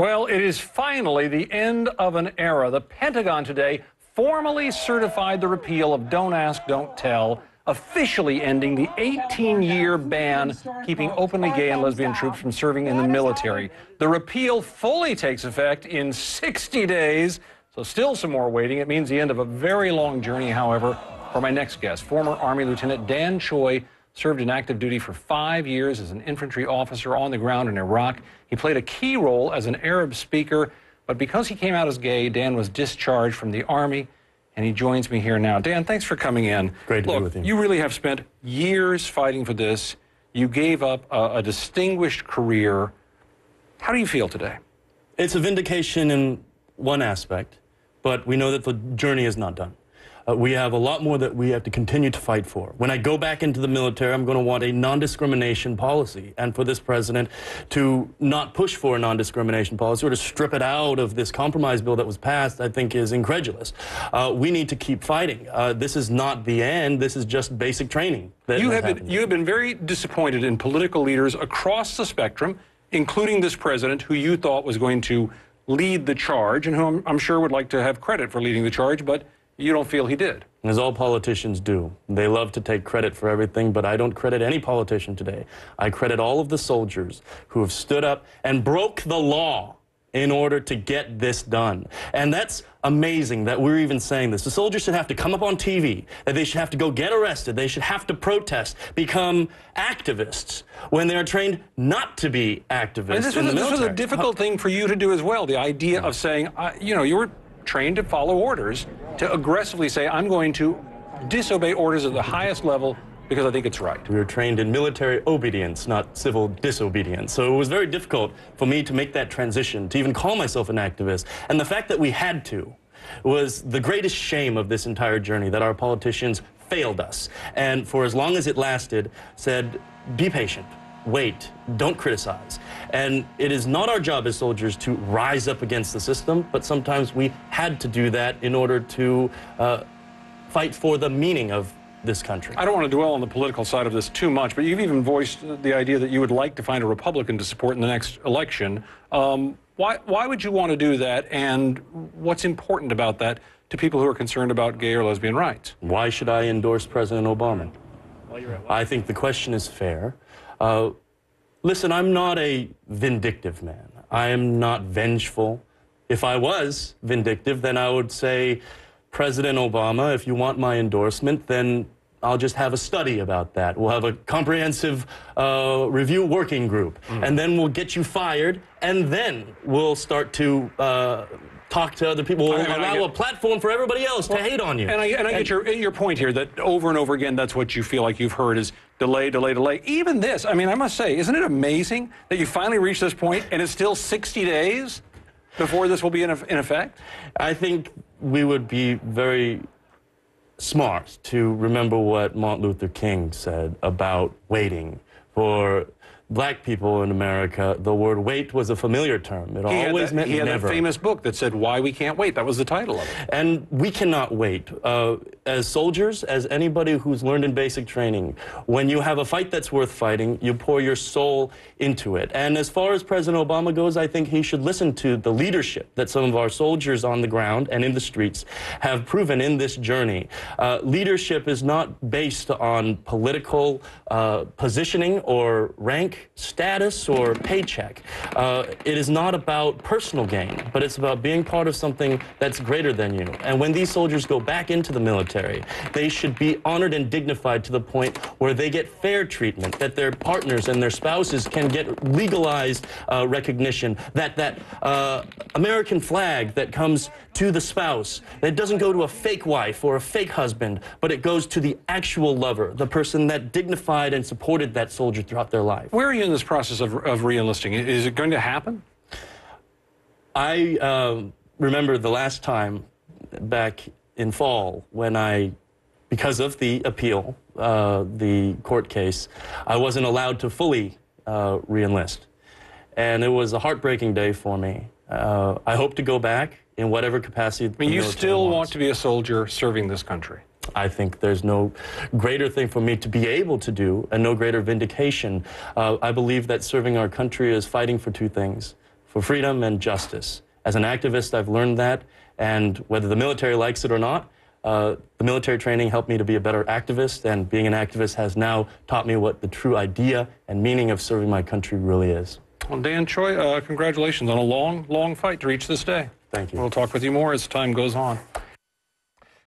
Well, it is finally the end of an era. The Pentagon today formally certified the repeal of Don't Ask, Don't Tell, officially ending the 18-year ban keeping openly gay and lesbian troops from serving in the military. The repeal fully takes effect in 60 days, so still some more waiting. It means the end of a very long journey, however, for my next guest. Former Army Lieutenant Dan Choi served in active duty for 5 years as an infantry officer on the ground in Iraq. He played a key role as an Arab speaker, but because he came out as gay, Dan was discharged from the Army, and he joins me here now. Dan, thanks for coming in. Great to be with you. You really have spent years fighting for this. You gave up a distinguished career. How do you feel today? It's a vindication in one aspect, but we know that the journey is not done. We have a lot more that we have to continue to fight for. When I go back into the military, I'm going to want a non-discrimination policy. And for this president to not push for a non-discrimination policy or to strip it out of this compromise bill that was passed, I think is incredulous. We need to keep fighting. This is not the end. This is just basic training. You have been very disappointed in political leaders across the spectrum, including this president, who you thought was going to lead the charge and whom I'm sure would like to have credit for leading the charge, but you don't feel he did. As all politicians do. They love to take credit for everything, but I don't credit any politician today. I credit all of the soldiers who have stood up and broke the law in order to get this done. And that's amazing that we're even saying this. The soldiers should have to come up on TV, that they should have to go get arrested, they should have to protest, become activists when they're trained not to be activists in the military. This was a difficult thing for you to do as well, the idea of saying, you know, you were trained to follow orders, to aggressively say, I'm going to disobey orders at the highest level because I think it's right. We were trained in military obedience, not civil disobedience. So it was very difficult for me to make that transition, to even call myself an activist. And the fact that we had to was the greatest shame of this entire journey, that our politicians failed us. And for as long as it lasted, said, be patient. Wait, don't criticize. And it is not our job as soldiers to rise up against the system, but sometimes we had to do that in order to fight for the meaning of this country. I don't want to dwell on the political side of this too much, but you've even voiced the idea that you would like to find a Republican to support in the next election. Why would you want to do that, and what's important about that to people who are concerned about gay or lesbian rights? Why should I endorse President Obama? I think the question is fair. Listen, I'm not a vindictive man. I am not vengeful. If I was vindictive, then I would say, President Obama, if you want my endorsement, then I'll just have a study about that. We'll have a comprehensive review working group, and then we'll get you fired, and then we'll start to talk to other people. We'll allow a platform for everybody else to hate on you. And I get your point here that over and over again, that's what you feel like you've heard is delay, delay, delay. Even this, I mean, I must say, isn't it amazing that you finally reached this point and it's still 60 days before this will be in effect? I think we would be very smart to remember what Martin Luther King said about waiting. For black people in America, the word wait was a familiar term. It always meant never. He had a famous book that said, Why We Can't Wait. That was the title of it. And we cannot wait. As soldiers, as anybody who's learned in basic training, when you have a fight that's worth fighting, you pour your soul into it. And as far as President Obama goes, I think he should listen to the leadership that some of our soldiers on the ground and in the streets have proven in this journey. Leadership is not based on political positioning or rank, status, or paycheck. It is not about personal gain, but it's about being part of something that's greater than you. And when these soldiers go back into the military, they should be honored and dignified to the point where they get fair treatment, that their partners and their spouses can get legalized recognition, that American flag that comes to the spouse, that doesn't go to a fake wife or a fake husband, but it goes to the actual lover, the person that dignified and supported that soldier throughout their life. Where are you in this process of re-enlisting? Is it going to happen? I remember the last time back in fall when because of the appeal, the court case, I wasn't allowed to fully re-enlist. And it was a heartbreaking day for me. I hope to go back in whatever capacity. I mean, you still want to be a soldier serving this country? I think there's no greater thing for me to be able to do and no greater vindication. I believe that serving our country is fighting for two things: for freedom and justice. As an activist, I've learned that, and whether the military likes it or not, the military training helped me to be a better activist, and being an activist has now taught me what the true idea and meaning of serving my country really is. Well, Dan Choi, congratulations on a long, long fight to reach this day. Thank you. We'll talk with you more as time goes on.